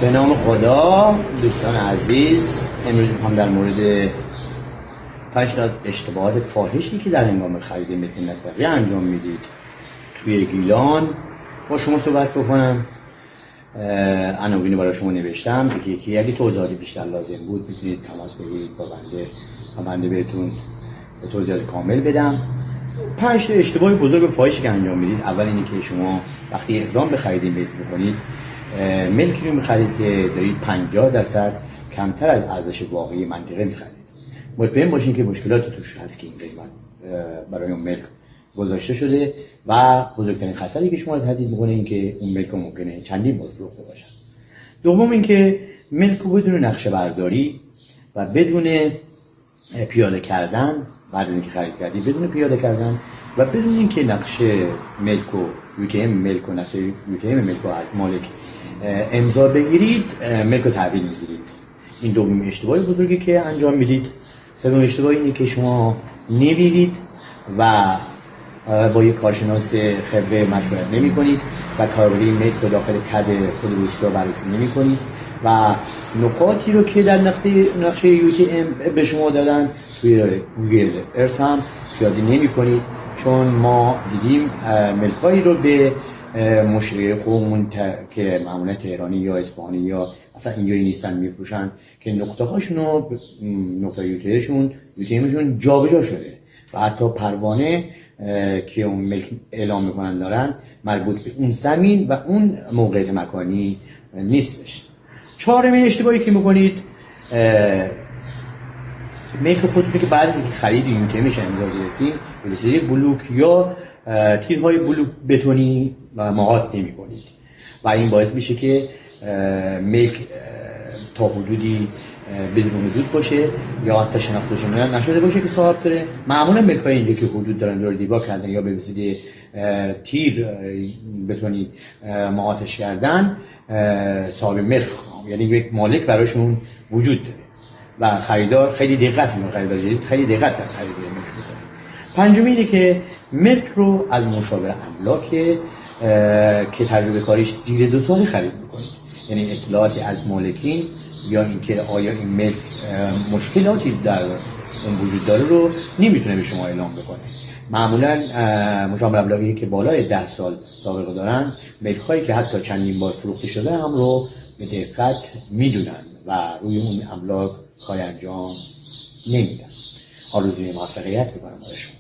به نام خدا. دوستان عزیز، امروز میخوام در مورد 5 تا اشتباهات فاحشی که در هنگام خرید متن نسقی انجام میدید توی گیلان با شما صحبت بکنم. عناوین برای شما نوشتم، یکی اگه توضیحاتی بیشتر لازم بود میتونید تماس بگیرید با بنده بهتون توضیحات کامل بدم. 5 تا اشتباه بزرگ و فاحشی که انجام میدید. اول اینه که شما وقتی اقدام به خرید ملک میکنید، ملکی رو میخرید که دارید 50% کمتر از ارزش واقعی منطقه میخرید. مطمئن باشین که مشکلاتی توش هست که این قیمت برای اون ملک گذاشته شده و بزرگترین خطری که شما رو تهدید میکنه این که اون ملک ممکنه چندین بار فروخته باشن. دوم اینکه ملک رو بدون نقشه برداری و بدون پیاده کردن، بعد از اینکه خرید کردی بدون پیاده کردن و بدون اینکه نقشه ملک و UTM ملک و نقشه UTM ملک رو از مالک امضا بگیرید، ملک رو تحویل میگیرید. این دومین اشتباه بزرگی که انجام میدید. سوم اشتباه اینه که شما نمیرید و با یک کارشناس خبره مشورت نمی کنید و کاربری ملک رو داخل کد خود روستا بررسی نمی کنید و نقاطی رو که در نقشه UTM به شما دادن توی گوگل ارث هم پیاده نمی کنید، چون ما دیدیم ملکایی رو به مشتری خوبمون که معمولا تهرانی یا اصفهانی یا اصلا اینجایی نیستن میفروشن که نقطه هاشون و نقطه UTMشون جابجا شده و حتی پروانه که اون ملک اعلام میکنن دارن مربوط به اون زمین و اون موقعیت مکانی نیستش. چهارمین اشتباهی که میکنید، ملک خودتون که بعد از اینکه خرید UTMش امضا گرفتین به وسیله بلوک یا تیرهای بلوک بتونی و مهات نمی کنید و این باعث میشه که ملک تا حدودی بدون حدود باشه یا حتی شناخته نشده باشه که صاحب داره. معمولا ملک های اینجا که حدود دارن دور دیوار کردن یا به وسیله تیر بتونی مهاتش کردن، صاحب ملک یعنی یک مالک براشون وجود داره و خریدار خیلی دقت میکنه، خریدار جدید خیلی دقت در خرید ملک میکنه. پنجمی اینه که ملک رو از مشاور املاک که تجربه کاریش زیر 2 سال خرید میکنید، یعنی اطلاعاتی از مالکین یا اینکه آیا این ملک مشکلاتی در اون وجود داره رو نمیتونه به شما اعلام بکنه. معمولا مشاور املاکی که بالای 10 سال سابقه دارن ملک هایی که حتی چندین بار فروخته شده هم رو به دقت میدونن و روی اون املاک کار انجام نمیدن. آرزوی موفقیت میکنم برای شما.